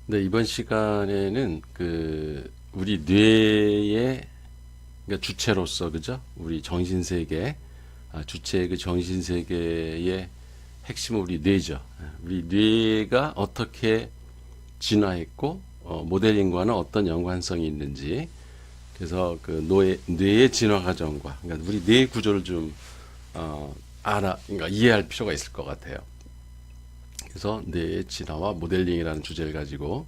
네, 이번 시간에는 우리 뇌의 그러니까 주체로서 그죠? 우리 정신세계 주체의 그 정신세계의 핵심은 우리 뇌죠. 우리 뇌가 어떻게 진화했고 모델링과는 어떤 연관성이 있는지 그래서 뇌의 진화 과정과 그러니까 우리 뇌 구조를 좀 그러니까 이해할 필요가 있을 것 같아요. 그래서 뇌의 진화와 모델링이라는 주제를 가지고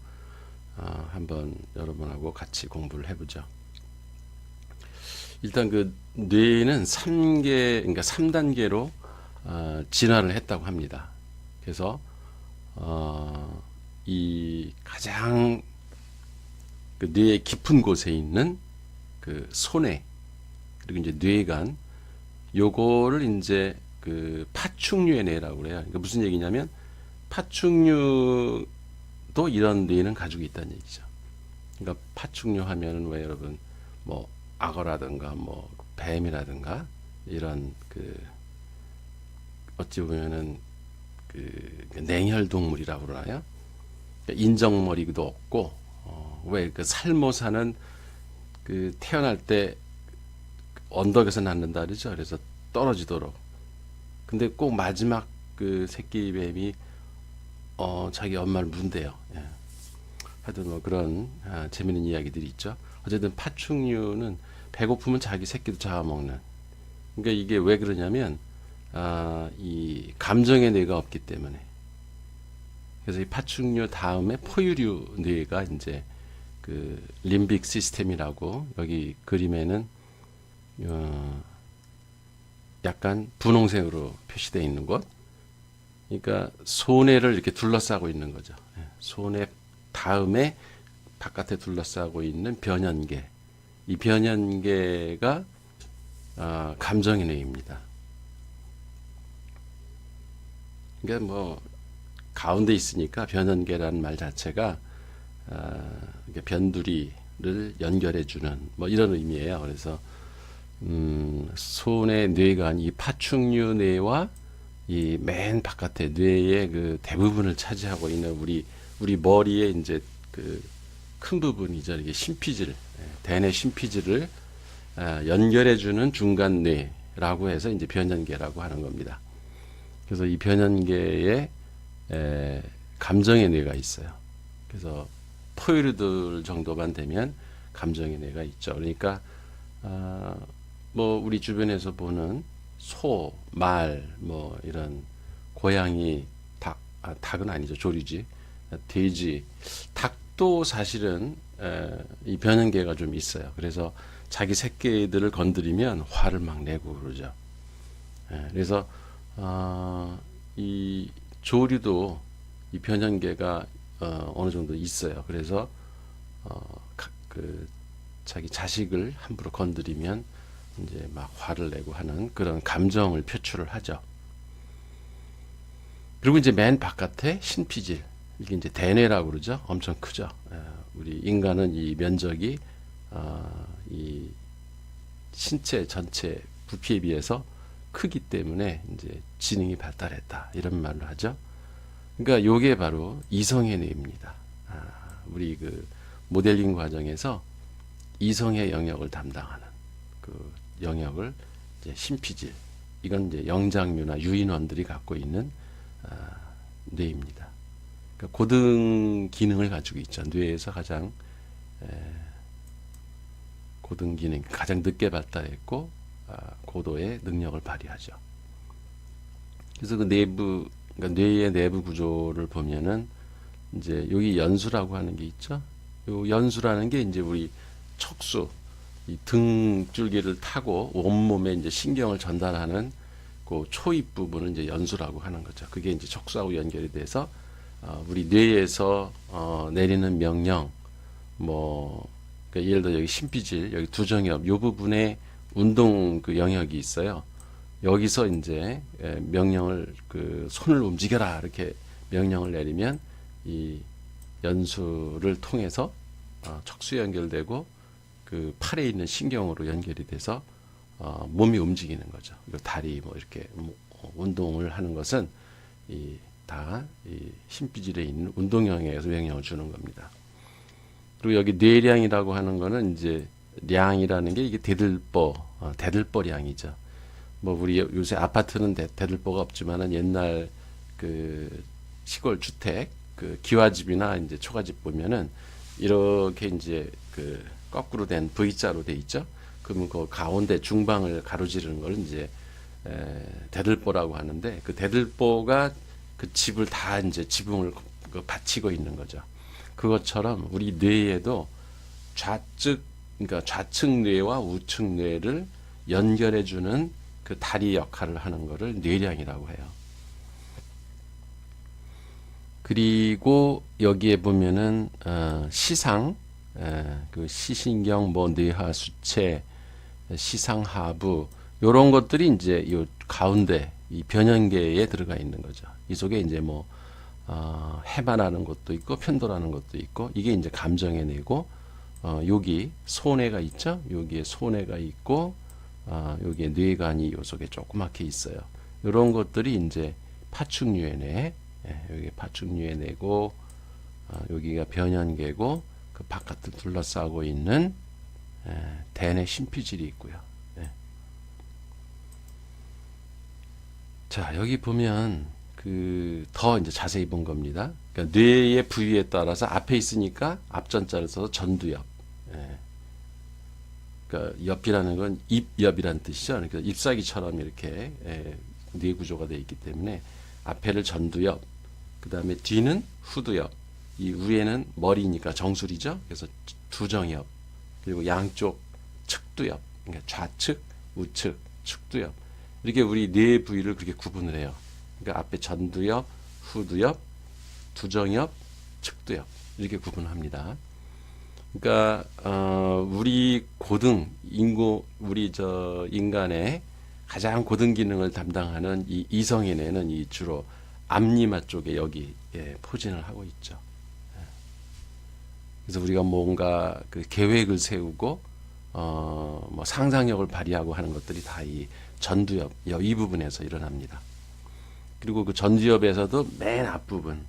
한번 여러분하고 같이 공부를 해보죠. 일단 그 뇌는 3개, 그러니까 3단계로 진화를 했다고 합니다. 그래서 이 가장 그 뇌의 깊은 곳에 있는 그 소뇌 그리고 이제 뇌간 요거를 이제 그 파충류의 뇌라고 그래요. 그러니까 무슨 얘기냐면 파충류도 이런 뇌는 가지고 있다는 얘기죠. 그러니까 파충류 하면은 왜 여러분 뭐 악어라든가 뭐 뱀이라든가 이런 어찌 보면은 냉혈 동물이라고 그러나요? 그러니까 인정머리도 없고 왜 그 살모사는 태어날 때 언덕에서 낳는다 그러죠. 그래서 떨어지도록. 근데 꼭 마지막 그 새끼 뱀이 자기 엄마를 문대요. 예. 하여튼 뭐 그런 재밌는 이야기들이 있죠. 어쨌든 파충류는 배고프면 자기 새끼도 잡아먹는. 그러니까 이게 왜 그러냐면 이 감정의 뇌가 없기 때문에. 그래서 이 파충류 다음에 포유류 뇌가 이제 그 림빅 시스템이라고 여기 그림에는 약간 분홍색으로 표시되어 있는 곳. 그러니까 소뇌를 이렇게 둘러싸고 있는 거죠. 소뇌 다음에 바깥에 둘러싸고 있는 변연계. 이 변연계가 감정의 뇌입니다. 그러니까 뭐 가운데 있으니까 변연계라는 말 자체가 변두리를 연결해주는 뭐 이런 의미예요. 그래서 손의 뇌간 이 파충류 뇌와 이 맨 바깥에 뇌의 그 대부분을 차지하고 있는 우리 머리에 이제 그 큰 부분이죠. 이게 심피질, 대뇌 심피질을 연결해주는 중간 뇌라고 해서 이제 변연계라고 하는 겁니다. 그래서 이 변연계에 감정의 뇌가 있어요. 그래서 포유류들 정도만 되면 감정의 뇌가 있죠. 그러니까 뭐 우리 주변에서 보는 소, 말, 뭐 이런 고양이, 닭, 닭은 아니죠. 조류지. 돼지, 닭도 사실은 이 변연계가 좀 있어요. 그래서 자기 새끼들을 건드리면 화를 막 내고 그러죠. 그래서 이 조류도 이 변연계가 어느 정도 있어요. 그래서 자기 자식을 함부로 건드리면 이제 막 화를 내고 하는 그런 감정을 표출을 하죠. 그리고 이제 맨 바깥에 신피질 이게 이제 대뇌라고 그러죠. 엄청 크죠. 우리 인간은 이 면적이 이 신체 전체 부피에 비해서 크기 때문에 이제 지능이 발달했다 이런 말을 하죠. 그러니까 요게 바로 이성의 뇌입니다. 우리 그 모델링 과정에서 이성의 영역을 담당하는 그 영역을 이제 심피질 이건 이제 영장류나 유인원들이 갖고 있는 뇌입니다. 그러니까 고등 기능을 가지고 있죠. 뇌에서 가장 고등 기능 가장 늦게 발달했고 고도의 능력을 발휘하죠. 그래서 그 내부 그러니까 뇌의 내부 구조를 보면은 이제 여기 연수라고 하는 게 있죠. 요 연수라는 게 이제 우리 척수 이 등줄기를 타고 온몸에 이제 신경을 전달하는 그 초입 부분을 이제 연수라고 하는 거죠. 그게 이제 척수하고 연결이 돼서 우리 뇌에서 내리는 명령 뭐 그러니까 예를 들어 여기 심피질 여기 두정엽 요 부분에 운동 그 영역이 있어요. 여기서 이제 명령을 손을 움직여라 이렇게 명령을 내리면 이 연수를 통해서 척수에 연결되고 그 팔에 있는 신경으로 연결이 돼서 몸이 움직이는 거죠. 다리 뭐 이렇게 운동을 하는 것은 이 다 이 심피질에 있는 운동 영역에서 영향을 주는 겁니다. 그리고 여기 뇌량이라고 하는 거는 이제 량이라는 게 이게 대들보량이죠. 뭐 우리 요새 아파트는 대들보가 없지만은 옛날 그 시골 주택 그 기와집이나 이제 초가집 보면은 이렇게 이제 그 거꾸로 된 V자로 돼 있죠. 그러면 그 가운데 중방을 가로지르는 걸 이제 대들보라고 하는데 그 대들보가 그 집을 다 이제 지붕을 받치고 있는 거죠. 그것처럼 우리 뇌에도 그러니까 좌측 뇌와 우측 뇌를 연결해주는 그 다리 역할을 하는 거를 뇌량이라고 해요. 그리고 여기에 보면은 시상, 그 시신경, 뭐 뇌하, 수체, 시상하부 이런 것들이 이제 이 가운데 이 변연계에 들어가 있는 거죠. 이 속에 이제 뭐 해마라는 것도 있고 편도라는 것도 있고 이게 이제 감정의 뇌고 여기 소뇌가 있죠. 여기에 소뇌가 있고 여기에 뇌관이 요 속에 조그맣게 있어요. 이런 것들이 이제 파충류의 뇌, 여기 파충류의 뇌고 여기가 변연계고 그 바깥을 둘러싸고 있는 대뇌 심피질이 있고요. 자, 여기 보면 그 더 이제 자세히 본 겁니다. 그러니까 뇌의 부위에 따라서 앞에 있으니까 앞전자를 써서 전두엽. 그러니까 옆이라는 건 입엽이라는 뜻이죠. 그러니까 잎사귀처럼 이렇게 뇌 구조가 되어 있기 때문에 앞에를 전두엽, 그 다음에 뒤는 후두엽, 이 위에는 머리니까 정수리죠. 그래서 두정엽, 그리고 양쪽 측두엽, 그러니까 좌측, 우측, 측두엽. 이렇게 우리 뇌 부위를 그렇게 구분을 해요. 그러니까 앞에 전두엽, 후두엽, 두정엽, 측두엽 이렇게 구분합니다. 그러니까 우리 고등 우리 인간의 가장 고등 기능을 담당하는 이 이성의 뇌는 이 주로 앞니마 쪽에 여기 포진을 하고 있죠. 그래서 우리가 뭔가 그 계획을 세우고 뭐 상상력을 발휘하고 하는 것들이 다 이 전두엽 이 부분에서 일어납니다. 그리고 그 전두엽에서도 맨 앞부분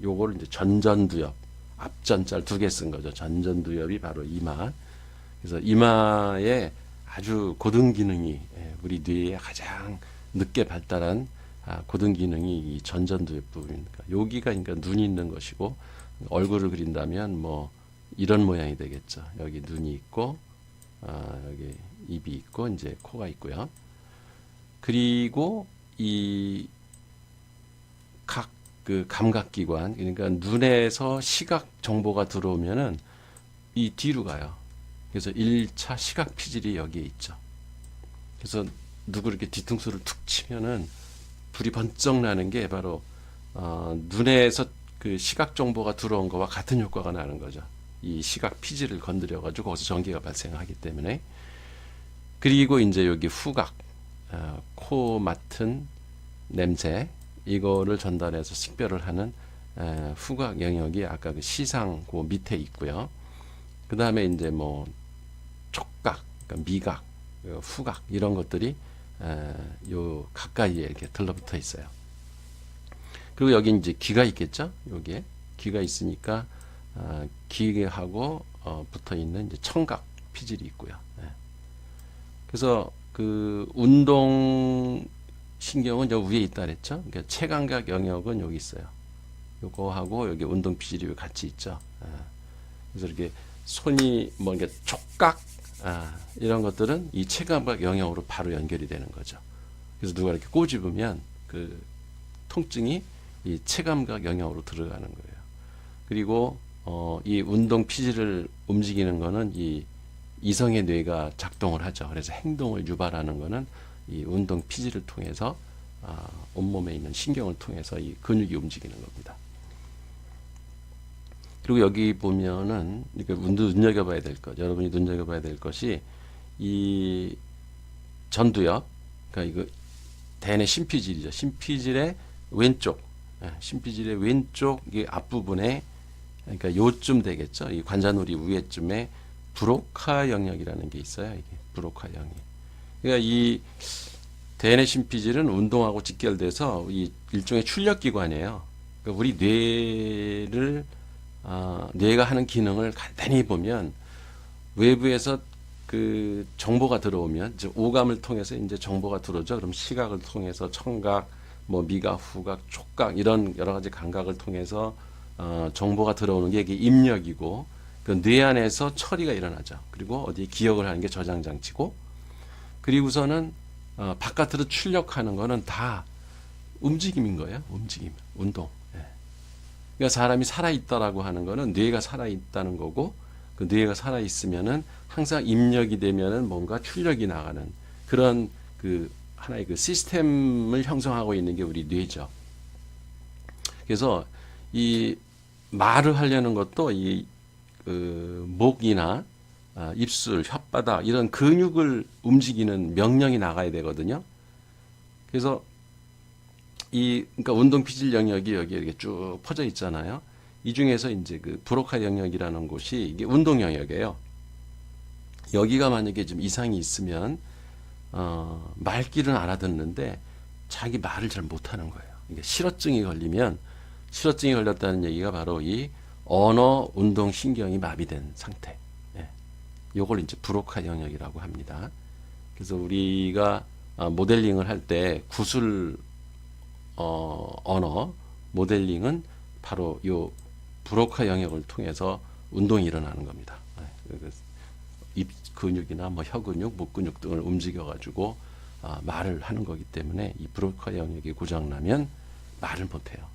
요거를 이제 전전두엽 앞전자를 2개 쓴 거죠. 전전두엽이 바로 이마. 그래서 이마에 아주 고등 기능이 우리 뇌에 가장 늦게 발달한 고등 기능이 이 전전두엽 부분입니다. 여기가 그러니까 눈이 있는 것이고 얼굴을 그린다면 뭐 이런 모양이 되겠죠. 여기 눈이 있고 여기 입이 있고 이제 코가 있고요. 그리고 이 각 그 감각기관 그러니까 눈에서 시각 정보가 들어오면은 이 뒤로 가요. 그래서 1차 시각 피질이 여기에 있죠. 그래서 누구 이렇게 뒤통수를 툭 치면은 불이 번쩍 나는 게 바로 눈에서 그 시각 정보가 들어온 거와 같은 효과가 나는 거죠. 이 시각 피질을 건드려 가지고 거기서 전기가 발생하기 때문에. 그리고 이제 여기 후각, 코 맡은 냄새 이거를 전달해서 식별을 하는 후각 영역이 아까 그 시상 그 밑에 있고요. 그 다음에 이제 뭐 촉각, 그러니까 미각, 후각 이런 것들이 요 가까이에 이렇게 들러붙어 있어요. 그리고 여기 이제 귀가 있겠죠. 여기에 귀가 있으니까 귀하고 붙어 있는 이제 청각 피질이 있고요. 그래서 그 운동 신경은 저 위에 있다 그랬죠. 그러니까 체감각 영역은 여기 있어요. 요거하고 여기 운동 피질이 같이 있죠. 그래서 이렇게 손이 뭐 이게 촉각 이런 것들은 이 체감각 영역으로 바로 연결이 되는 거죠. 그래서 누가 이렇게 꼬집으면 그 통증이 이 체감각 영역으로 들어가는 거예요. 그리고 이 운동 피질을 움직이는 거는 이 이성의 뇌가 작동을 하죠. 그래서 행동을 유발하는 거는 이 운동 피질을 통해서 온몸에 있는 신경을 통해서 이 근육이 움직이는 겁니다. 그리고 여기 보면은 이렇게 눈여겨봐야 될 것, 여러분이 눈여겨봐야 될 것이 이 전두엽, 그러니까 이거 대뇌 심피질이죠. 심피질의 왼쪽, 심피질의 왼쪽 이 앞부분에 그러니까 요쯤 되겠죠. 이 관자놀이 위에쯤에 브로카 영역이라는 게 있어요. 이게 브로카 영역. 그러니까 이 대뇌 심피질은 운동하고 직결돼서 이 일종의 출력 기관이에요. 그러니까 우리 뇌를 뇌가 하는 기능을 간단히 보면 외부에서 그 정보가 들어오면 이제 오감을 통해서 이제 정보가 들어오죠. 그럼 시각을 통해서 청각, 뭐 미각, 후각, 촉각 이런 여러 가지 감각을 통해서 정보가 들어오는 게 이게 입력이고 그 뇌 안에서 처리가 일어나죠. 그리고 어디 기억을 하는 게 저장 장치고 그리고서는 바깥으로 출력하는 거는 다 움직임인 거예요. 움직임, 운동. 예. 그러니까 사람이 살아 있다라고 하는 거는 뇌가 살아 있다는 거고 그 뇌가 살아 있으면은 항상 입력이 되면은 뭔가 출력이 나가는 그런 그 하나의 그 시스템을 형성하고 있는 게 우리 뇌죠. 그래서 이 말을 하려는 것도 이 그 목이나 입술, 혓바닥 이런 근육을 움직이는 명령이 나가야 되거든요. 그래서 그러니까 운동 피질 영역이 여기 이렇게 쭉 퍼져 있잖아요. 이 중에서 이제 그 브로카 영역이라는 곳이 이게 운동 영역이에요. 여기가 만약에 좀 이상이 있으면 말귀는 알아듣는데 자기 말을 잘 못하는 거예요. 이게 실어증이 걸리면 실어증이 걸렸다는 얘기가 바로 이 언어 운동 신경이 마비된 상태. 예. 요걸 이제 브로카 영역이라고 합니다. 그래서 우리가 모델링을 할 때 구술 언어 모델링은 바로 요 브로카 영역을 통해서 운동이 일어나는 겁니다. 입 근육이나 뭐 혀 근육, 목 근육 등을 움직여 가지고 말을 하는 거기 때문에 이 브로카 영역이 고장 나면 말을 못 해요.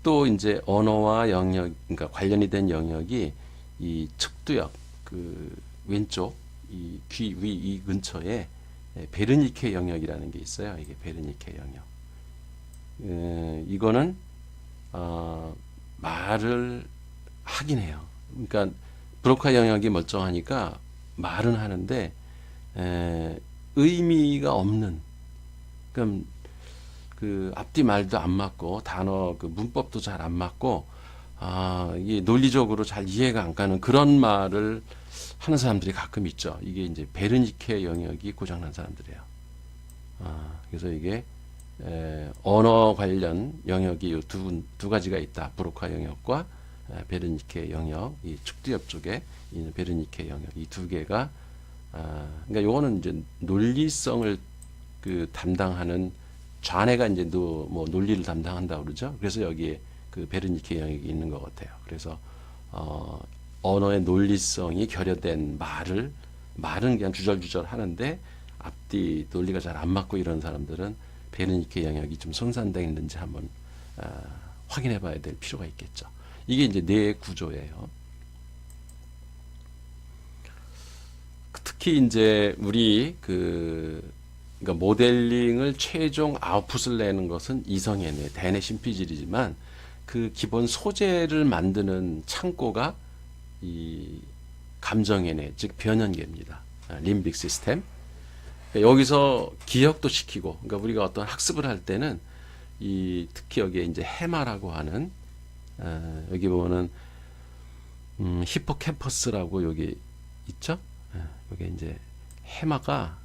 또 이제 언어와 영역, 그러니까 관련이 된 영역이 이 측두엽, 그 왼쪽 이 귀 위 이 근처에 베르니케 영역이라는 게 있어요. 이게 베르니케 영역. 이거는 말을 하긴 해요. 그러니까 브로카 영역이 멀쩡하니까 말은 하는데 의미가 없는. 그럼 그 앞뒤 말도 안 맞고 단어 그 문법도 잘 안 맞고 이게 논리적으로 잘 이해가 안 가는 그런 말을 하는 사람들이 가끔 있죠. 이게 이제 베르니케 영역이 고장난 사람들이에요. 그래서 이게 언어 관련 영역이 두 가지가 있다. 브로카 영역과 베르니케 영역, 이 측두엽 쪽에 있는 베르니케 영역 이 두 개가 그러니까 요거는 이제 논리성을 그 담당하는 좌뇌가 이제 뭐 논리를 담당한다 그러죠. 그래서 여기에 그 베르니케 영역이 있는 것 같아요. 그래서 언어의 논리성이 결여된 말은 그냥 주절주절 하는데 앞뒤 논리가 잘 안 맞고 이런 사람들은 베르니케 영역이 좀 손상되어 있는지 한번 확인해 봐야 될 필요가 있겠죠. 이게 이제 뇌의 구조예요. 특히 이제 우리 그러니까 모델링을 최종 아웃풋을 내는 것은 이성의 뇌, 대뇌 심피질이지만 그 기본 소재를 만드는 창고가 이 감정의 뇌, 즉 변연계입니다. 림빅 시스템. 그러니까 여기서 기억도 시키고, 그러니까 우리가 어떤 학습을 할 때는 특히 여기에 이제 해마라고 하는 여기 보면은 히포캠퍼스라고 여기 있죠. 여기 이제 해마가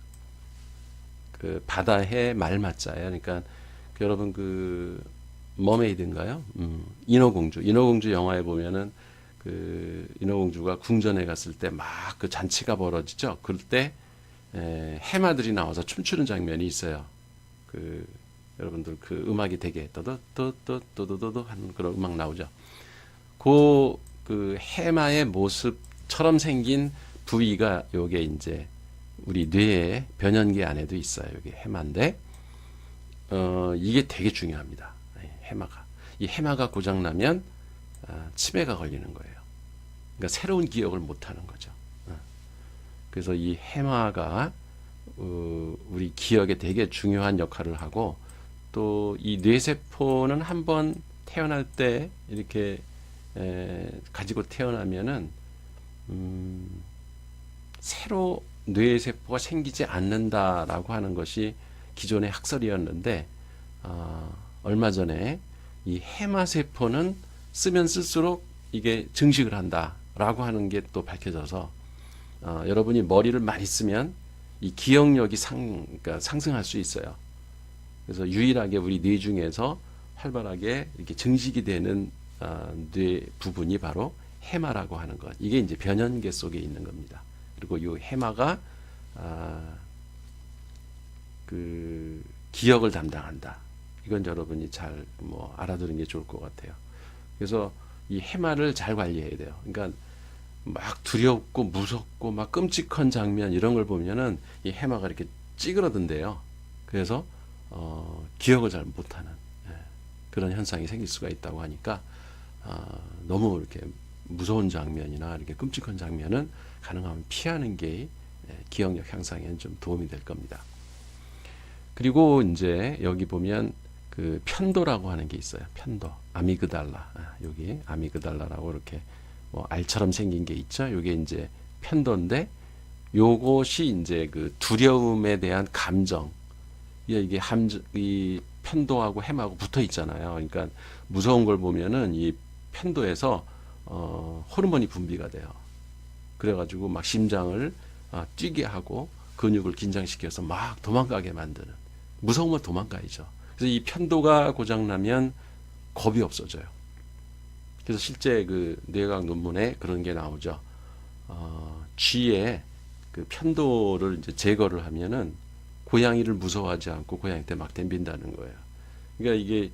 그 바다의 말맞자예요. 그러니까 여러분 그 머메이드인가요? 인어공주 영화에 보면은 그 인어공주가 궁전에 갔을 때 막 그 잔치가 벌어지죠. 그럴 때 해마들이 나와서 춤추는 장면이 있어요. 그 여러분들 그 음악이 되게 또도또또도도도 하는 그런 음악 나오죠. 그 해마의 모습처럼 생긴 부위가 요게 이제 우리 뇌의 변연계 안에도 있어요. 여기 해마인데 이게 되게 중요합니다. 해마가 이 해마가 고장 나면 치매가 걸리는 거예요. 그러니까 새로운 기억을 못 하는 거죠. 그래서 이 해마가 우리 기억에 되게 중요한 역할을 하고 또 이 뇌세포는 한번 태어날 때 이렇게 가지고 태어나면은 새로 뇌세포가 생기지 않는다라고 하는 것이 기존의 학설이었는데 얼마 전에 이 해마세포는 쓰면 쓸수록 이게 증식을 한다라고 하는 게 또 밝혀져서 여러분이 머리를 많이 쓰면 이 기억력이 그러니까 상승할 수 있어요. 그래서 유일하게 우리 뇌 중에서 활발하게 이렇게 증식이 되는 뇌 부분이 바로 해마라고 하는 것. 이게 이제 변연계 속에 있는 겁니다. 그리고 이 해마가 그 기억을 담당한다. 이건 여러분이 잘 뭐 알아두는 게 좋을 것 같아요. 그래서 이 해마를 잘 관리해야 돼요. 그러니까 막 두렵고 무섭고 막 끔찍한 장면 이런 걸 보면은 이 해마가 이렇게 찌그러든대요. 그래서 기억을 잘 못하는 그런 현상이 생길 수가 있다고 하니까 너무 이렇게 무서운 장면이나 이렇게 끔찍한 장면은 가능하면 피하는 게 기억력 향상에는 좀 도움이 될 겁니다. 그리고 이제 여기 보면 그 편도라고 하는 게 있어요. 편도, 아미그달라. 여기 아미그달라라고 이렇게 뭐 알처럼 생긴 게 있죠. 이게 이제 편도인데 요것이 이제 그 두려움에 대한 감정. 이게 이 편도하고 해마하고 붙어 있잖아요. 그러니까 무서운 걸 보면은 이 편도에서 호르몬이 분비가 돼요. 그래가지고 막 심장을 뛰게 하고 근육을 긴장시켜서 막 도망가게 만드는. 무서우면 도망가야죠. 그래서 이 편도가 고장나면 겁이 없어져요. 그래서 실제 그 뇌과학 논문에 그런 게 나오죠. 쥐의 그 편도를 이제 제거를 하면은 고양이를 무서워하지 않고 고양이한테 막 덤빈다는 거예요. 그러니까 이게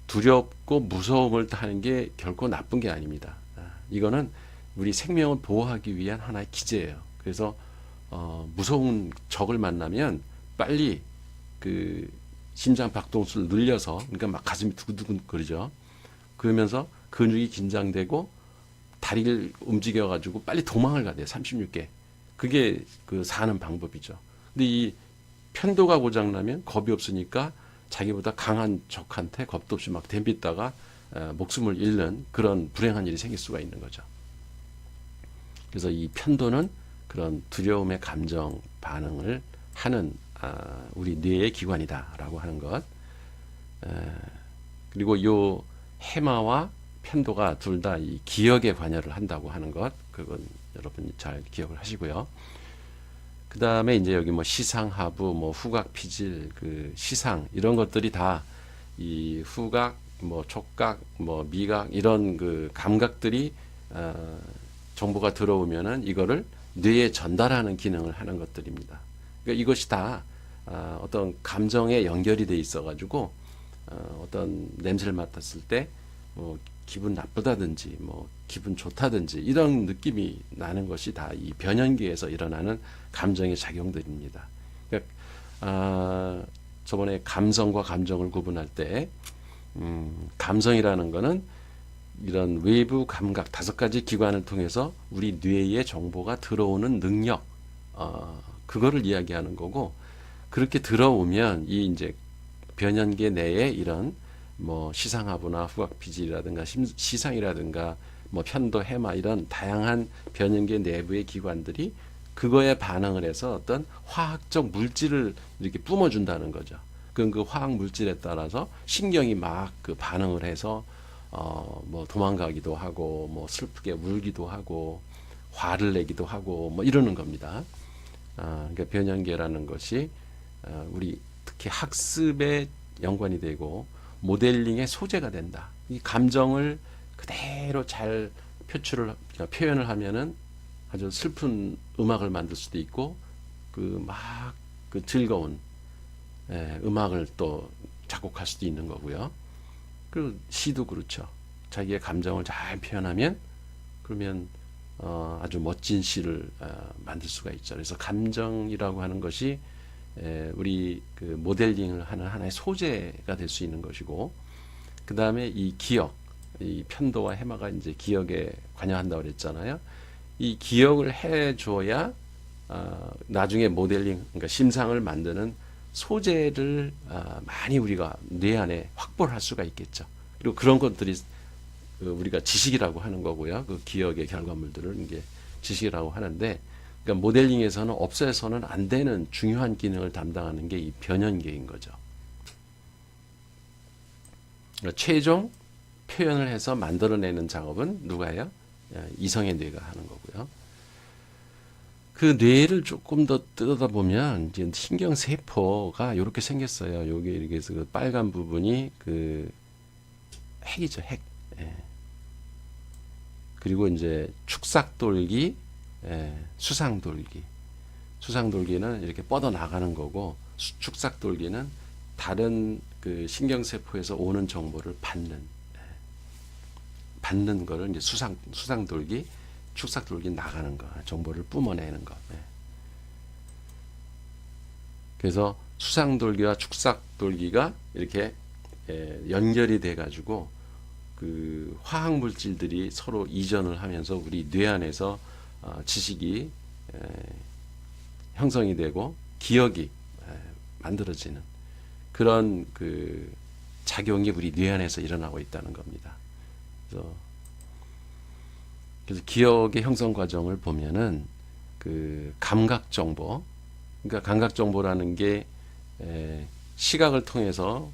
두렵고 무서움을 타는 게 결코 나쁜 게 아닙니다. 이거는 우리 생명을 보호하기 위한 하나의 기제예요. 그래서 무서운 적을 만나면 빨리 그 심장 박동수를 늘려서 그러니까 막 가슴이 두근두근 거리죠. 그러면서 근육이 긴장되고 다리를 움직여 가지고 빨리 도망을 가야 돼요. 36개. 그게 그 사는 방법이죠. 근데 이 편도가 고장 나면 겁이 없으니까 자기보다 강한 적한테 겁도 없이 막 덤비다가 목숨을 잃는 그런 불행한 일이 생길 수가 있는 거죠. 그래서 이 편도는 그런 두려움의 감정 반응을 하는 우리 뇌의 기관이다라고 하는 것. 그리고 요 해마와 편도가 둘 다 이 기억에 관여를 한다고 하는 것. 그건 여러분이 잘 기억을 하시고요. 그 다음에 이제 여기 뭐 시상, 하부, 뭐 후각, 피질, 그 시상 이런 것들이 다 이 후각, 뭐 촉각, 뭐 미각 이런 그 감각들이 정보가 들어오면은 이거를 뇌에 전달하는 기능을 하는 것들입니다. 그러니까 이것이 다 어떤 감정에 연결이 돼 있어가지고 어떤 냄새를 맡았을 때 기분 나쁘다든지 뭐 기분 좋다든지 이런 느낌이 나는 것이 다 이 변연기에서 일어나는 감정의 작용들입니다. 그러니까 저번에 감성과 감정을 구분할 때 감성이라는 거는 이런 외부 감각 5가지 기관을 통해서 우리 뇌에 정보가 들어오는 능력 그거를 이야기하는 거고 그렇게 들어오면 이 이제 변연계 내에 이런 뭐 시상하부나 후각피질이라든가 시상이라든가 뭐 편도, 해마 이런 다양한 변연계 내부의 기관들이 그거에 반응을 해서 어떤 화학적 물질을 이렇게 뿜어준다는 거죠. 그럼 그 화학 물질에 따라서 신경이 막 그 반응을 해서 뭐 도망가기도 하고 뭐 슬프게 울기도 하고 화를 내기도 하고 뭐 이러는 겁니다. 그러니까 변연계라는 것이 우리 특히 학습에 연관이 되고 모델링의 소재가 된다. 이 감정을 그대로 잘 표현을 하면은 아주 슬픈 음악을 만들 수도 있고 그 막 그 즐거운 음악을 또 작곡할 수도 있는 거고요. 그리고 시도 그렇죠. 자기의 감정을 잘 표현하면 그러면 아주 멋진 시를 만들 수가 있죠. 그래서 감정이라고 하는 것이 우리 그 모델링을 하는 하나의 소재가 될 수 있는 것이고, 그 다음에 이 기억, 이 편도와 해마가 이제 기억에 관여한다고 그랬잖아요. 이 기억을 해줘야 나중에 모델링, 그러니까 심상을 만드는 소재를 많이 우리가 뇌 안에 확보를 할 수가 있겠죠. 그리고 그런 것들이 우리가 지식이라고 하는 거고요. 그 기억의 결과물들을 이게 지식이라고 하는데, 그러니까 모델링에서는 없애서는 안 되는 중요한 기능을 담당하는 게 이 변연계인 거죠. 그러니까 최종 표현을 해서 만들어내는 작업은 누가 해요? 이성의 뇌가 하는 거고요. 그 뇌를 조금 더 뜯어보면 이제 신경 세포가 이렇게 생겼어요. 여기 이렇게 해서 그 빨간 부분이 그 핵이죠, 핵. 예. 그리고 이제 축삭돌기, 수상돌기. 수상돌기는 이렇게 뻗어 나가는 거고, 축삭돌기는 다른 그 신경세포에서 오는 정보를 받는 거를 이제 수상돌기, 축삭돌기 나가는 거, 정보를 뿜어내는 거. 그래서 수상돌기와 축삭돌기가 이렇게 연결이 돼 가지고 그 화학 물질들이 서로 이전을 하면서 우리 뇌 안에서 지식이 형성이 되고 기억이 만들어지는 그런 그 작용이 우리 뇌 안에서 일어나고 있다는 겁니다. 그래서 기억의 형성 과정을 보면은 그 감각 정보, 그러니까 감각 정보라는 게 시각을 통해서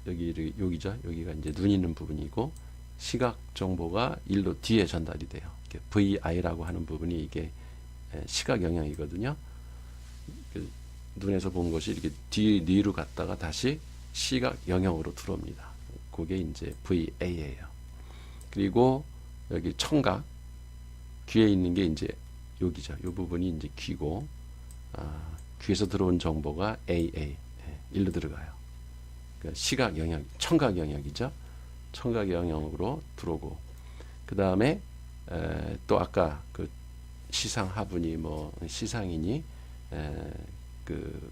여기죠. 여기가 이제 눈 있는 부분이고 시각 정보가 일로 뒤에 전달이 돼요. VI라고 하는 부분이 이게 시각 영역이거든요. 눈에서 본 것이 이렇게 뒤로 갔다가 다시 시각 영역으로 들어옵니다. 그게 이제 VA예요. 그리고 여기 청각, 귀에 있는 게 이제 여기죠. 이 부분이 이제 귀고, 귀에서 들어온 정보가 AA, 일로 들어가요. 그러니까 시각 영역, 청각 영역이죠. 청각 영역으로 들어오고, 그 다음에 또 아까 그 시상 하분이 뭐 시상이니 그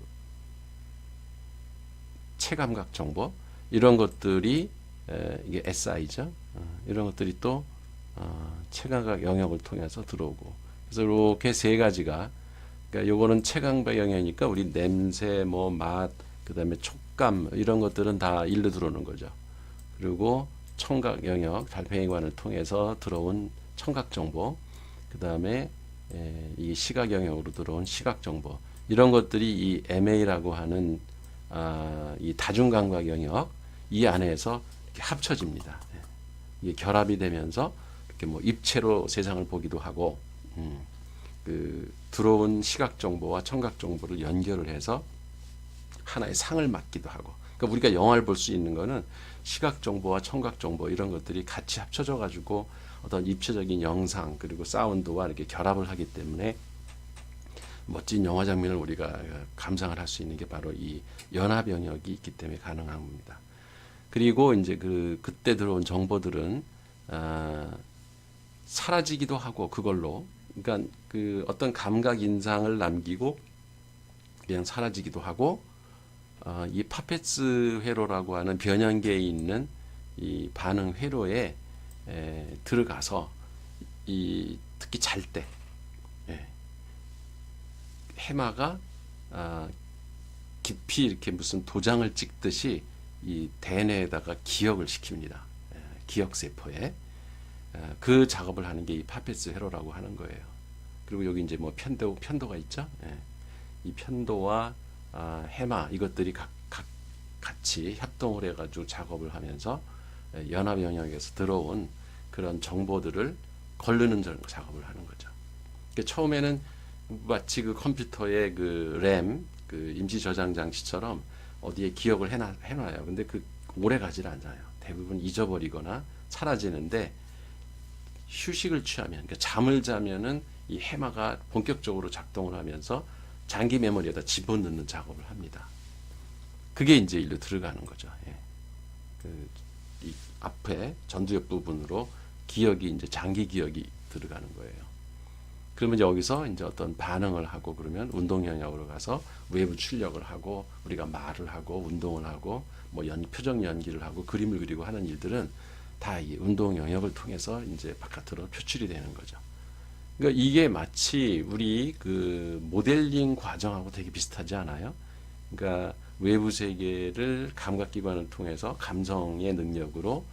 체감각 정보 이런 것들이 이게 SI죠. 이런 것들이 또 체감각 영역을 통해서 들어오고 그래서 이렇게 세 가지가 그러니까 요거는 체감각 영역이니까 우리 냄새 뭐 맛 그다음에 촉감 이런 것들은 다 일로 들어오는 거죠. 그리고 청각 영역 달팽이관을 통해서 들어온 청각 정보 그다음에 이 시각 영역으로 들어온 시각 정보 이런 것들이 이 MA라고 하는 이 다중감각 영역 이 안에서 이렇게 합쳐집니다. 이게 결합이 되면서 이렇게 뭐 입체로 세상을 보기도 하고 그 들어온 시각 정보와 청각 정보를 연결을 해서 하나의 상을 맡기도 하고 그러니까 우리가 영화를 볼 수 있는 거는 시각 정보와 청각 정보 이런 것들이 같이 합쳐져 가지고 어떤 입체적인 영상 그리고 사운드와 이렇게 결합을 하기 때문에 멋진 영화 장면을 우리가 감상을 할 수 있는 게 바로 이 연합 영역이 있기 때문에 가능한 겁니다. 그리고 이제 그때 들어온 정보들은 사라지기도 하고 그걸로 그러니까 그 어떤 감각 인상을 남기고 그냥 사라지기도 하고 이 파페츠 회로라고 하는 변연계에 있는 이 반응 회로에 들어가서 이 특히 잘 때 해마가 깊이 이렇게 무슨 도장을 찍듯이 이 대뇌에다가 기억을 시킵니다. 기억 세포에 그 작업을 하는 게 이 파페츠 회로라고 하는 거예요. 그리고 여기 이제 뭐 편도가 있죠. 이 편도와 해마 이것들이 같이 협동을 해가지고 작업을 하면서 연합 영역에서 들어온 그런 정보들을 걸르는 작업을 하는 거죠. 그러니까 처음에는 마치 그 컴퓨터의 그 램, 그 임시 저장 장치처럼 어디에 기억을 해놔요. 근데 그 오래 가지 않아요. 대부분 잊어버리거나 사라지는데 휴식을 취하면, 그러니까 잠을 자면은 이 해마가 본격적으로 작동을 하면서 장기 메모리에다 집어넣는 작업을 합니다. 그게 이제 일로 들어가는 거죠. 이 앞에 전두엽 부분으로 기억이 이제 장기 기억이 들어가는 거예요. 그러면 여기서 이제 어떤 반응을 하고 그러면 운동 영역으로 가서 외부 출력을 하고 우리가 말을 하고 운동을 하고 뭐 표정 연기를 하고 그림을 그리고 하는 일들은 다 이 운동 영역을 통해서 이제 바깥으로 표출이 되는 거죠. 그러니까 이게 마치 우리 그 모델링 과정하고 되게 비슷하지 않아요? 그러니까 외부 세계를 감각기관을 통해서 감성의 능력으로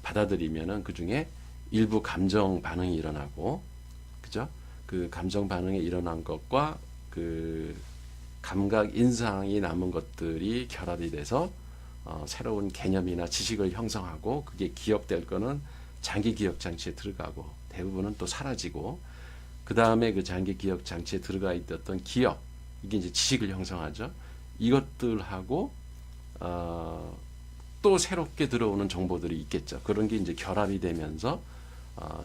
받아들이면은 그 중에 일부 감정 반응이 일어나고, 그죠? 그 감정 반응이 일어난 것과 그 감각 인상이 남은 것들이 결합이 돼서 새로운 개념이나 지식을 형성하고 그게 기억될 거는 장기 기억 장치에 들어가고 대부분은 또 사라지고 그 다음에 그 장기 기억 장치에 들어가 있던 기억, 이게 이제 지식을 형성하죠. 이것들하고 또 새롭게 들어오는 정보들이 있겠죠. 그런 게 이제 결합이 되면서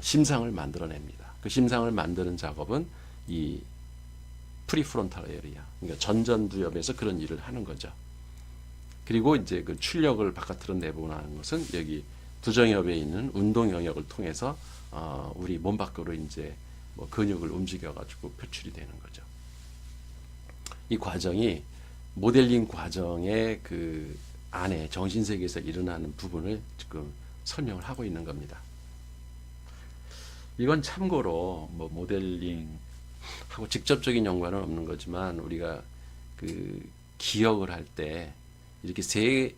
심상을 만들어냅니다. 그 심상을 만드는 작업은 이 프리프론탈 에리아, 그러니까 전전두엽에서 그런 일을 하는 거죠. 그리고 이제 그 출력을 바깥으로 내보내는 것은 여기 부정엽에 있는 운동 영역을 통해서 우리 몸 밖으로 이제 뭐 근육을 움직여 가지고 표출이 되는 거죠. 이 과정이 모델링 과정의 그 안에 정신 세계에서 일어나는 부분을 지금 설명을 하고 있는 겁니다. 이건 참고로 뭐 모델링하고 직접적인 연관은 없는 거지만 우리가 그 기억을 할 때 이렇게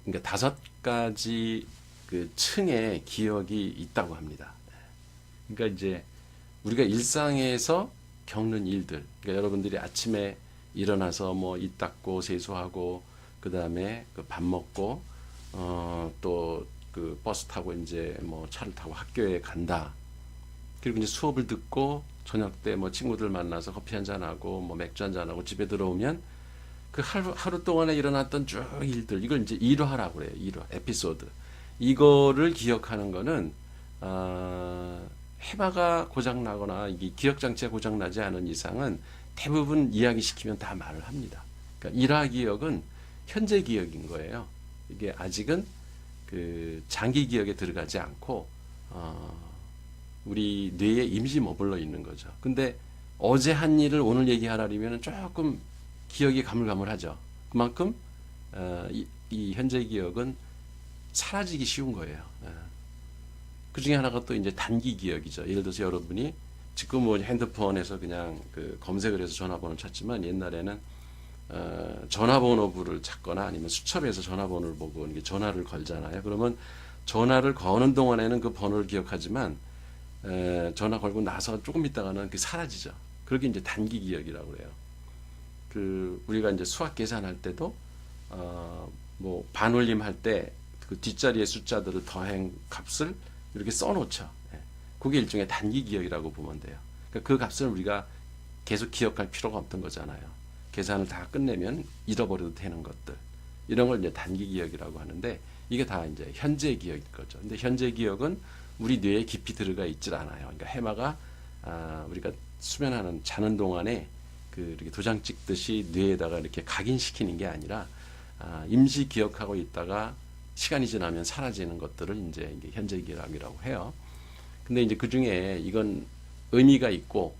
그러니까 5가지 그 층의 기억이 있다고 합니다. 그러니까 이제 우리가 일상에서 겪는 일들, 그러니까 여러분들이 아침에 일어나서 뭐 입 닦고 세수하고 그 다음에 그 밥 먹고 또 그 버스 타고 이제 뭐 차를 타고 학교에 간다. 그리고 이제 수업을 듣고 저녁 때 뭐 친구들 만나서 커피 한잔 하고 뭐 맥주 한잔 하고 집에 들어오면 그 하루 동안에 일어났던 쭉 일들, 이걸 이제 일화라고 그래요. 일화, 에피소드. 이거를 기억하는 거는 해마가 고장 나거나 이게 기억 장치가 고장 나지 않은 이상은 대부분 이야기시키면 다 말을 합니다. 그러니까 일화 기억은 현재 기억인 거예요. 이게 아직은 그 장기 기억에 들어가지 않고 우리 뇌에 임시 머물러 있는 거죠. 근데 어제 한 일을 오늘 얘기하려면 조금 기억이 가물가물하죠. 그만큼 이 현재 기억은 사라지기 쉬운 거예요. 그 중에 하나가 또 이제 단기 기억이죠. 예를 들어서 여러분이 지금 뭐 핸드폰에서 그냥 그 검색을 해서 전화번호를 찾지만 옛날에는 전화번호부를 찾거나 아니면 수첩에서 전화번호를 보고 이게 전화를 걸잖아요. 그러면 전화를 거는 동안에는 그 번호를 기억하지만 전화 걸고 나서 조금 있다가는 그게 사라지죠. 그렇게 이제 단기 기억이라고 그래요. 그 우리가 이제 수학 계산할 때도 뭐 반올림 할 때 그 뒷자리의 숫자들을 더행 값을 이렇게 써놓죠. 그게 일종의 단기 기억이라고 보면 돼요. 그러니까 그 값을 우리가 계속 기억할 필요가 없던 거잖아요. 계산을 다 끝내면 잃어버려도 되는 것들, 이런 걸 이제 단기 기억이라고 하는데 이게 다 이제 현재 기억일 거죠. 근데 현재 기억은 우리 뇌에 깊이 들어가 있질 않아요. 그러니까 해마가 우리가 수면하는 자는 동안에 그 이렇게 도장 찍듯이 뇌에다가 이렇게 각인시키는 게 아니라 임시 기억하고 있다가 시간이 지나면 사라지는 것들을 이제 현재 기억이라고 해요. 근데 이제 그 중에 이건 의미가 있고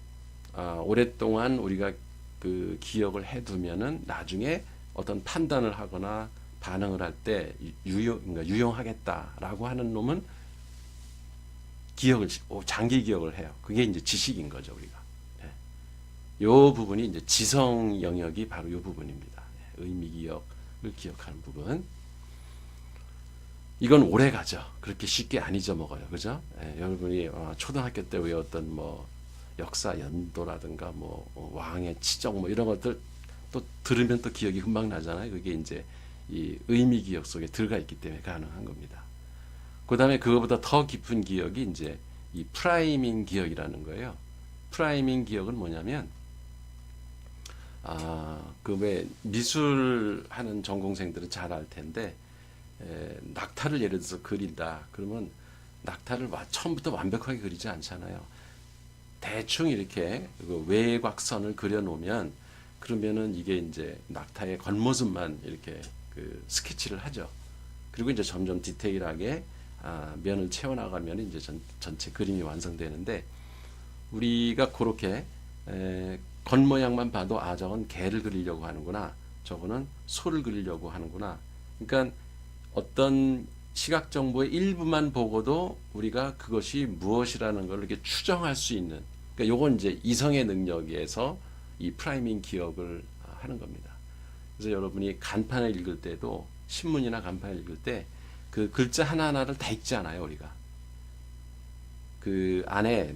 오랫동안 우리가 그 기억을 해두면은 나중에 어떤 판단을 하거나 반응을 할 때 그러니까 유용하겠다라고 하는 놈은 기억을 장기 기억을 해요. 그게 이제 지식인 거죠, 우리가. 요 부분이 이제 지성 영역이 바로 요 부분입니다. 의미 기억을 기억하는 부분. 이건 오래 가죠. 그렇게 쉽게 안 잊어먹어요. 그죠? 여러분이 초등학교 때 외웠던 뭐 역사 연도라든가 뭐 왕의 치적 뭐 이런 것들 또 들으면 또 기억이 금방 나잖아요. 그게 이제 이 의미 기억 속에 들어가 있기 때문에 가능한 겁니다. 그 다음에 그거보다 더 깊은 기억이 이제 이 프라이밍 기억이라는 거예요. 프라이밍 기억은 뭐냐면 그 왜 미술 하는 전공생들은 잘 알 텐데 낙타를 예를 들어서 그린다. 그러면 낙타를 처음부터 완벽하게 그리지 않잖아요. 대충 이렇게 그 외곽선을 그려놓으면 그러면은 이게 이제 낙타의 겉모습만 이렇게 그 스케치를 하죠. 그리고 이제 점점 디테일하게 면을 채워나가면 이제 전체 그림이 완성되는데 우리가 그렇게 겉모양만 봐도 저건 개를 그리려고 하는구나. 저거는 소를 그리려고 하는구나. 그러니까 어떤 시각 정보의 일부만 보고도 우리가 그것이 무엇이라는 걸 이렇게 추정할 수 있는, 그러니까 요건 이제 이성의 능력에서 이 프라이밍 기억을 하는 겁니다. 그래서 여러분이 간판을 읽을 때도 신문이나 간판을 읽을 때 그 글자 하나하나를 다 읽지 않아요, 우리가. 그 안에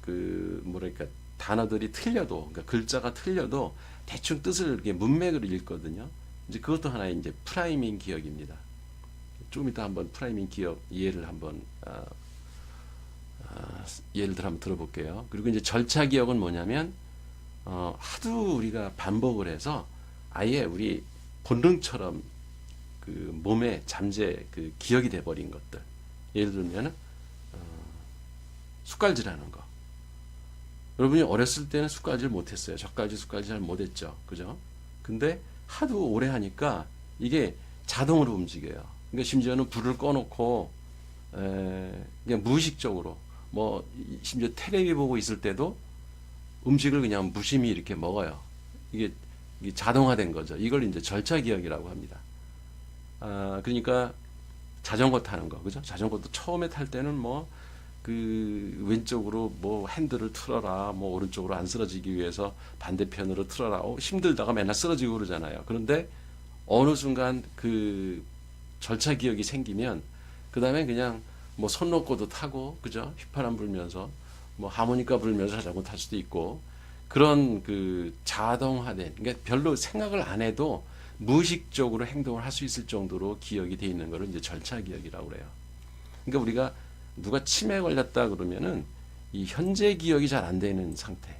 그 뭐랄까 단어들이 틀려도, 그러니까 글자가 틀려도 대충 뜻을 이렇게 문맥으로 읽거든요. 이제 그것도 하나의 이제 프라이밍 기억입니다. 조금 이따 한번 프라이밍 기억 이해를 한번 예를 들어 한번 들어볼게요. 그리고 이제 절차 기억은 뭐냐면 하도 우리가 반복을 해서 아예 우리 본능처럼 그 몸에 잠재 그 기억이 돼버린 것들. 예를 들면 숟갈질하는 거. 여러분이 어렸을 때는 숟갈질 못했어요. 젓갈질 잘 못했죠. 그죠? 근데 하도 오래 하니까 이게 자동으로 움직여요. 그러니까 심지어는 불을 꺼놓고 그냥 무의식적으로 뭐 심지어 텔레비 보고 있을 때도 음식을 그냥 무심히 이렇게 먹어요. 이게 자동화된 거죠. 이걸 이제 절차 기억이라고 합니다. 그러니까 자전거 타는 거, 그죠? 자전거도 처음에 탈 때는 뭐 그 왼쪽으로 뭐 핸들을 틀어라, 뭐 오른쪽으로 안 쓰러지기 위해서 반대편으로 틀어라. 힘들다가 맨날 쓰러지고 그러잖아요. 그런데 어느 순간 그 절차 기억이 생기면 그 다음에 그냥 뭐 손 놓고도 타고, 그죠? 휘파람 불면서 뭐 하모니카 불면서 자전거 탈 수도 있고 그런 그 자동화된, 그러니까 별로 생각을 안 해도 무의식적으로 행동을 할 수 있을 정도로 기억이 돼 있는 거를 이제 절차 기억이라고 그래요. 그러니까 우리가 누가 치매에 걸렸다 그러면은 이 현재 기억이 잘 안 되는 상태.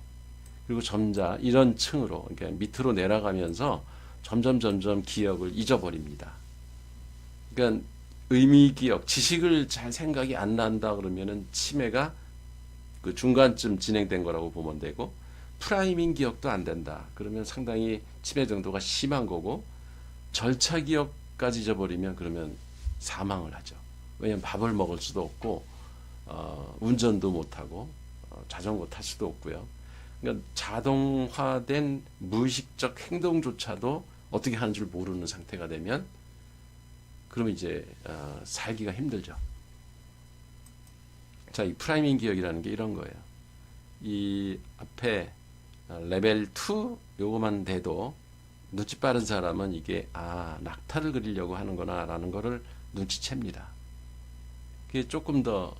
그리고 점자 이런 층으로, 그러니까 밑으로 내려가면서 점점 기억을 잊어버립니다. 그러니까 의미 기억, 지식을 잘 생각이 안 난다 그러면은 치매가 그 중간쯤 진행된 거라고 보면 되고, 프라이밍 기억도 안 된다. 그러면 상당히 치매 정도가 심한 거고, 절차 기억까지 잊어버리면 그러면 사망을 하죠. 왜냐면 밥을 먹을 수도 없고, 운전도 못하고, 자전거 탈 수도 없고요. 그러니까 자동화된 무의식적 행동조차도 어떻게 하는 줄 모르는 상태가 되면, 그러면 이제 살기가 힘들죠. 자, 이 프라이밍 기억이라는 게 이런 거예요. 이 앞에 레벨 2 요거만 돼도 눈치 빠른 사람은 이게 낙타를 그리려고 하는구나 라는 거를 눈치챕니다. 그게 조금 더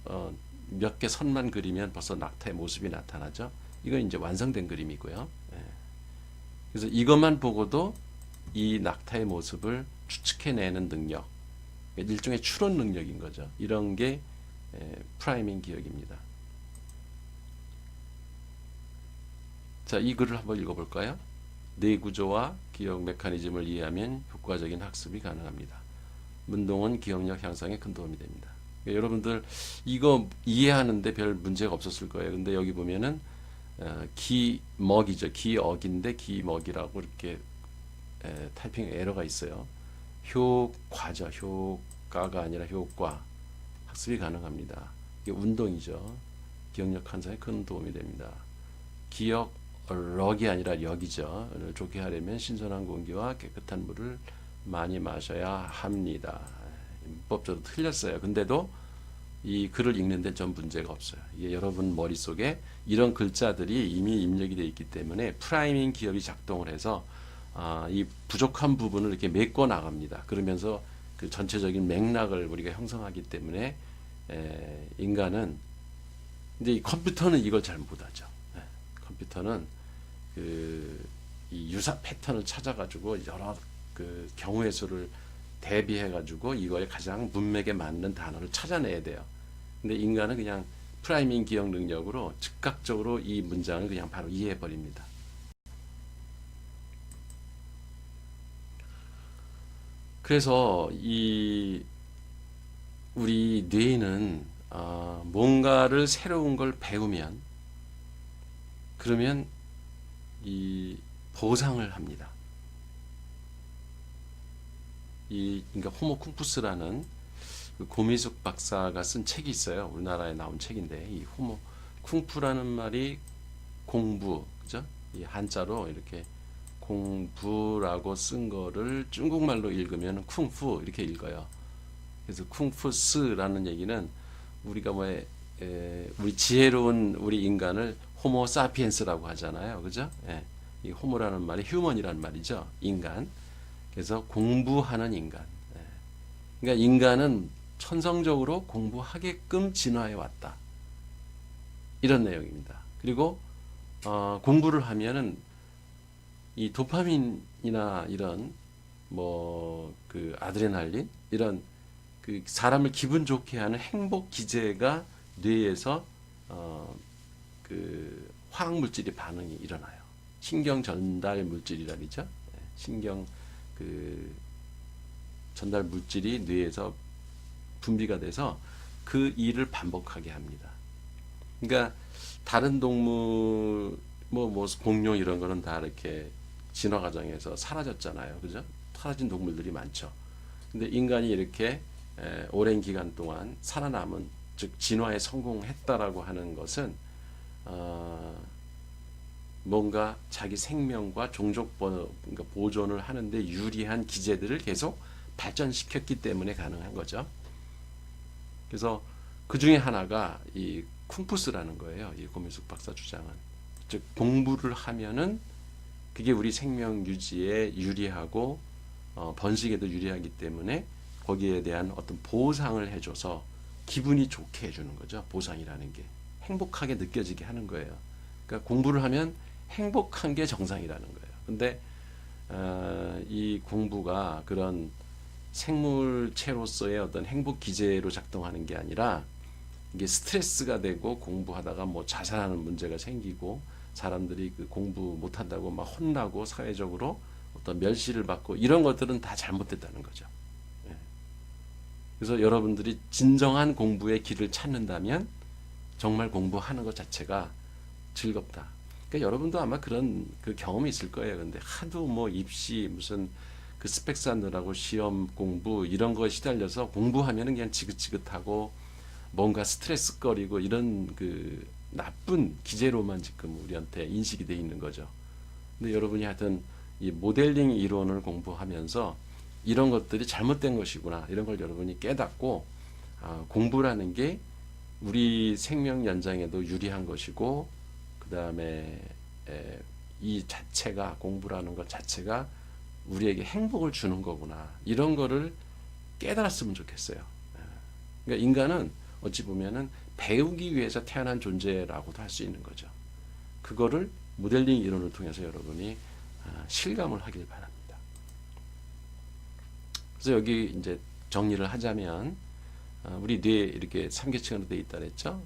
몇 개 선만 그리면 벌써 낙타의 모습이 나타나죠. 이건 이제 완성된 그림이고요. 그래서 이것만 보고도 이 낙타의 모습을 추측해내는 능력, 일종의 추론 능력인 거죠. 이런 게 프라이밍 기억입니다. 자, 이 글을 한번 읽어볼까요? 뇌 구조와 기억 메커니즘을 이해하면 효과적인 학습이 가능합니다. 운동은 기억력 향상에 큰 도움이 됩니다. 그러니까 여러분들 이거 이해하는데 별 문제가 없었을 거예요. 근데 여기 보면은 기먹이죠. 기억인데 기먹이라고 이렇게 타이핑 에러가 있어요. 효과죠. 효과가 아니라 효과. 학습이 가능합니다. 이게 운동이죠. 기억력 향상에 큰 도움이 됩니다. 기억력이 아니라 력이죠. 좋게 하려면 신선한 공기와 깨끗한 물을 많이 마셔야 합니다. 문법적으로 틀렸어요. 근데도 이 글을 읽는데 좀 문제가 없어요. 이게 여러분 머릿속에 이런 글자들이 이미 입력이 되어 있기 때문에 프라이밍 기업이 작동을 해서 이 부족한 부분을 이렇게 메꿔 나갑니다. 그러면서 그 전체적인 맥락을 우리가 형성하기 때문에 인간은, 이제 이 컴퓨터는 이걸 잘 못하죠. 컴퓨터는 이 유사 패턴을 찾아가지고 여러 그 경우의 수를 대비해가지고 이거에 가장 문맥에 맞는 단어를 찾아내야 돼요. 근데 인간은 그냥 프라이밍 기억 능력으로 즉각적으로 이 문장을 그냥 바로 이해해 버립니다. 그래서 우리 뇌는 뭔가를 새로운 걸 배우면, 그러면 이 보상을 합니다. 그러니까 호모쿵푸스라는 그 고미숙 박사가 쓴 책이 있어요. 우리나라에 나온 책인데, 이 쿵푸라는 말이 공부, 그죠? 이 한자로 이렇게 공부라고 쓴 거를 중국말로 읽으면 쿵푸 이렇게 읽어요. 그래서 쿵푸스라는 얘기는 우리가 우리 지혜로운 우리 인간을 호모 사피엔스라고 하잖아요. 그죠? 이 호모라는 말이 휴먼이라는 말이죠. 인간. 그래서 공부하는 인간. 그러니까 인간은 천성적으로 공부하게끔 진화해 왔다. 이런 내용입니다. 그리고 공부를 하면은 이 도파민이나 이런 그 아드레날린 이런 그 사람을 기분 좋게 하는 행복 기제가 뇌에서 그 화학 물질이 반응이 일어나요. 신경 전달 물질이라 그러죠. 예, 신경 그 전달 물질이 뇌에서 분비가 돼서 그 일을 반복하게 합니다. 그러니까 다른 동물 뭐 공룡 이런 거는 다 이렇게 진화 과정에서 사라졌잖아요. 그죠? 사라진 동물들이 많죠. 근데 인간이 이렇게 오랜 기간 동안 살아남은, 즉 진화에 성공했다라고 하는 것은 뭔가 자기 생명과 종족 그러니까 보존을 하는데 유리한 기제들을 계속 발전시켰기 때문에 가능한 거죠. 그래서 그 중에 하나가 이 쿵푸스라는 거예요. 이 고민숙 박사 주장은. 즉 공부를 하면은 그게 우리 생명 유지에 유리하고 번식에도 유리하기 때문에 거기에 대한 어떤 보상을 해줘서 기분이 좋게 해주는 거죠. 보상이라는 게 행복하게 느껴지게 하는 거예요. 그러니까 공부를 하면 행복한 게 정상이라는 거예요. 근데 이 공부가 그런 생물체로서의 어떤 행복 기제로 작동하는 게 아니라 이게 스트레스가 되고 공부하다가 뭐 자살하는 문제가 생기고 사람들이 그 공부 못한다고 막 혼나고 사회적으로 어떤 멸시를 받고 이런 것들은 다 잘못됐다는 거죠. 예. 그래서 여러분들이 진정한 공부의 길을 찾는다면 정말 공부하는 것 자체가 즐겁다. 그러니까 여러분도 아마 그런 그 경험이 있을 거예요. 근데 하도 뭐 입시 무슨 그 스펙 쌓느라고 시험 공부 이런 거에 시달려서 공부하면은 그냥 지긋지긋하고 뭔가 스트레스거리고 이런 그 나쁜 기제로만 지금 우리한테 인식이 돼 있는 거죠. 근데 여러분이 하여튼 이 모델링 이론을 공부하면서 이런 것들이 잘못된 것이구나 이런 걸 여러분이 깨닫고 공부라는 게 우리 생명 연장에도 유리한 것이고 그 다음에 이 자체가 공부라는 것 자체가 우리에게 행복을 주는 거구나 이런 거를 깨달았으면 좋겠어요. 그러니까 인간은 어찌 보면은 배우기 위해서 태어난 존재라고도 할 수 있는 거죠. 그거를 모델링 이론을 통해서 여러분이 실감을 하길 바랍니다. 그래서 여기 이제 정리를 하자면 우리 뇌 이렇게 3계층으로 되어 있다 그랬죠.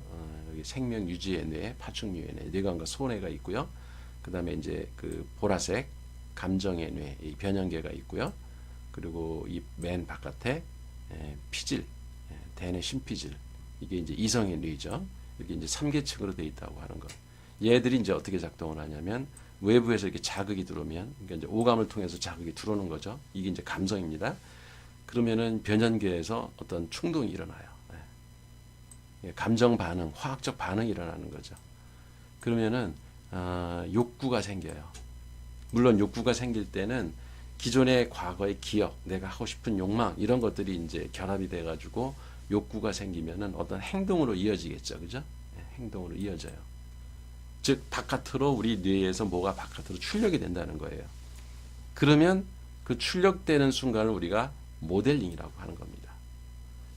여기 생명 유지의 뇌, 파충류의 뇌, 뇌관과 소뇌가 있고요. 그 다음에 이제 그 보라색 감정의 뇌, 이 변형계가 있고요. 그리고 이 맨 바깥에 피질, 대뇌 심피질, 이게 이제 이성의 뇌죠. 이게 이제 3계층으로 되어 있다고 하는 것. 얘들이 이제 어떻게 작동을 하냐면 외부에서 이렇게 자극이 들어오면, 그러니까 이제 오감을 통해서 자극이 들어오는 거죠. 이게 이제 감성입니다. 그러면은 변연계에서 어떤 충동이 일어나요. 감정 반응, 화학적 반응이 일어나는 거죠. 그러면은 욕구가 생겨요. 물론 욕구가 생길 때는 기존의 과거의 기억, 내가 하고 싶은 욕망 이런 것들이 이제 결합이 돼가지고 욕구가 생기면은 어떤 행동으로 이어지겠죠, 그죠? 행동으로 이어져요. 즉 바깥으로 우리 뇌에서 뭐가 바깥으로 출력이 된다는 거예요. 그러면 그 출력되는 순간을 우리가 모델링이라고 하는 겁니다.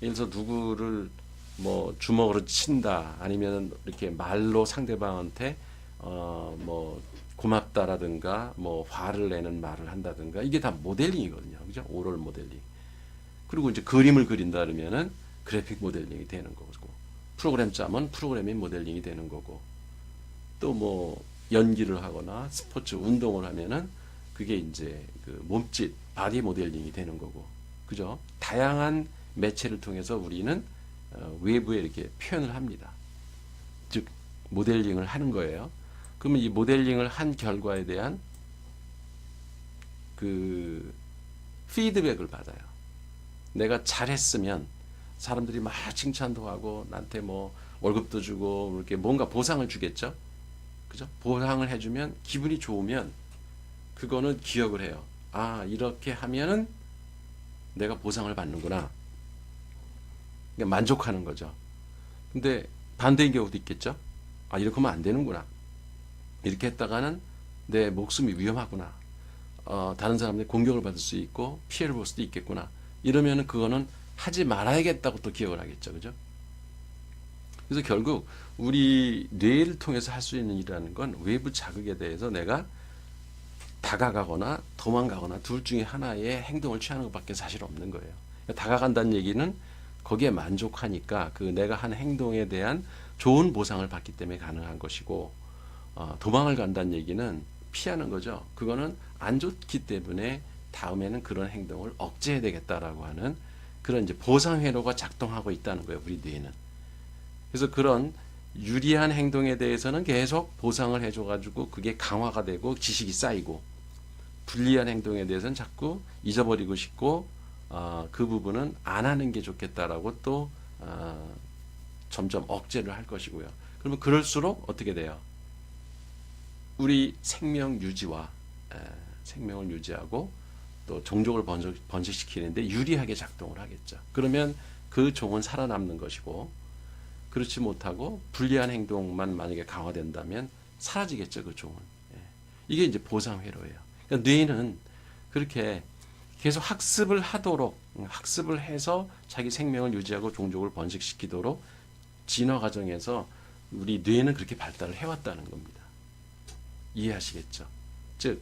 예를 들어서 누구를 뭐 주먹으로 친다, 아니면 이렇게 말로 상대방한테 뭐 고맙다라든가 뭐 화를 내는 말을 한다든가 이게 다 모델링이거든요, 그죠? 오럴 모델링. 그리고 이제 그림을 그린다 그러면은 그래픽 모델링이 되는 거고, 프로그램 짜면 프로그래밍 모델링이 되는 거고, 또 뭐 연기를 하거나 스포츠 운동을 하면은 그게 이제 그 몸짓 바디 모델링이 되는 거고, 그죠? 다양한 매체를 통해서 우리는 외부에 이렇게 표현을 합니다. 즉 모델링을 하는 거예요. 그러면 이 모델링을 한 결과에 대한 그 피드백을 받아요. 내가 잘했으면 사람들이 막 칭찬도 하고 나한테 뭐 월급도 주고 이렇게 뭔가 보상을 주겠죠. 그죠? 보상을 해주면 기분이 좋으면 그거는 기억을 해요. 아, 이렇게 하면은 내가 보상을 받는구나. 그러니까 만족하는 거죠. 근데 반대인 경우도 있겠죠. 아, 이렇게 하면 안 되는구나. 이렇게 했다가는 내 목숨이 위험하구나. 다른 사람들이 공격을 받을 수 있고 피해를 볼 수도 있겠구나. 이러면은 그거는 하지 말아야겠다고 또 기억을 하겠죠. 그죠? 그래서 결국 우리 뇌를 통해서 할 수 있는 일이라는 건 외부 자극에 대해서 내가 다가가거나 도망가거나 둘 중에 하나의 행동을 취하는 것밖에 사실 없는 거예요. 다가간다는 얘기는 거기에 만족하니까 그 내가 한 행동에 대한 좋은 보상을 받기 때문에 가능한 것이고, 도망을 간다는 얘기는 피하는 거죠. 그거는 안 좋기 때문에 다음에는 그런 행동을 억제해야 되겠다라고 하는 그런 이제 보상 회로가 작동하고 있다는 거예요, 우리 뇌는. 그래서 그런 유리한 행동에 대해서는 계속 보상을 해줘가지고 그게 강화가 되고 지식이 쌓이고, 불리한 행동에 대해서는 자꾸 잊어버리고 싶고, 그 부분은 안 하는 게 좋겠다라고 또 점점 억제를 할 것이고요. 그러면 그럴수록 어떻게 돼요? 우리 생명 유지와 생명을 유지하고 또 종족을 번식시키는데 유리하게 작동을 하겠죠. 그러면 그 종은 살아남는 것이고, 그렇지 못하고 불리한 행동만 만약에 강화된다면 사라지겠죠, 그 종은. 이게 이제 보상 회로예요. 그러니까 뇌는 그렇게 계속 학습을 하도록, 학습을 해서 자기 생명을 유지하고 종족을 번식시키도록 진화 과정에서 우리 뇌는 그렇게 발달을 해왔다는 겁니다. 이해하시겠죠? 즉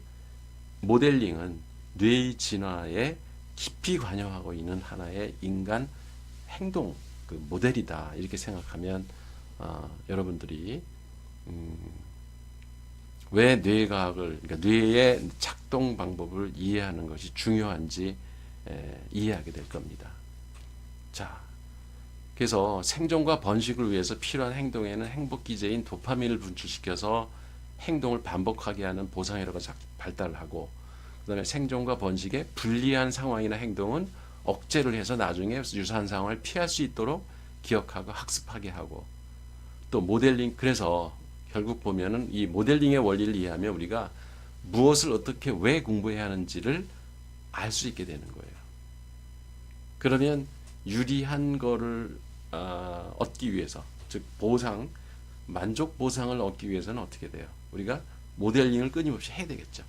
모델링은 뇌의 진화에 깊이 관여하고 있는 하나의 인간 행동 그 모델이다, 이렇게 생각하면 여러분들이 왜 뇌과학을, 그러니까 뇌의 작동 방법을 이해하는 것이 중요한지 이해하게 될 겁니다. 자, 그래서 생존과 번식을 위해서 필요한 행동에는 행복 기제인 도파민을 분출시켜서 행동을 반복하게 하는 보상회로가 발달을 하고, 그다음에 생존과 번식에 불리한 상황이나 행동은 억제를 해서 나중에 유사한 상황을 피할 수 있도록 기억하고 학습하게 하고, 또 모델링, 그래서 결국 보면은 이 모델링의 원리를 이해하면 우리가 무엇을 어떻게 왜 공부해야 하는지를 알 수 있게 되는 거예요. 그러면 유리한 거를 얻기 위해서, 즉 보상, 만족 보상을 얻기 위해서는 어떻게 돼요? 우리가 모델링을 끊임없이 해야 되겠죠.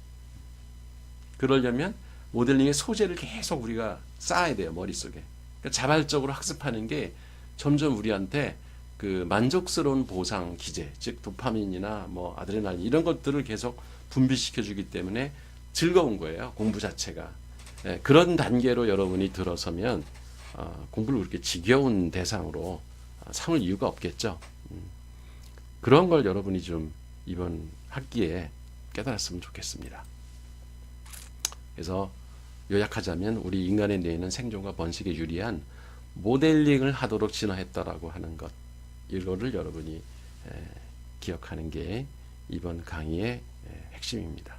그러려면 모델링의 소재를 계속 우리가 쌓아야 돼요, 머릿속에. 그러니까 자발적으로 학습하는 게 점점 우리한테 그 만족스러운 보상 기제, 즉 도파민이나 뭐 아드레날린 이런 것들을 계속 분비시켜 주기 때문에 즐거운 거예요, 공부 자체가. 그런 단계로 여러분이 들어서면 공부를 그렇게 지겨운 대상으로 삼을 이유가 없겠죠. 그런 걸 여러분이 좀 이번 학기에 깨달았으면 좋겠습니다. 그래서 요약하자면 우리 인간의 뇌는 생존과 번식에 유리한 모델링을 하도록 진화했다라고 하는 것, 이거를 여러분이 기억하는 게 이번 강의의 핵심입니다.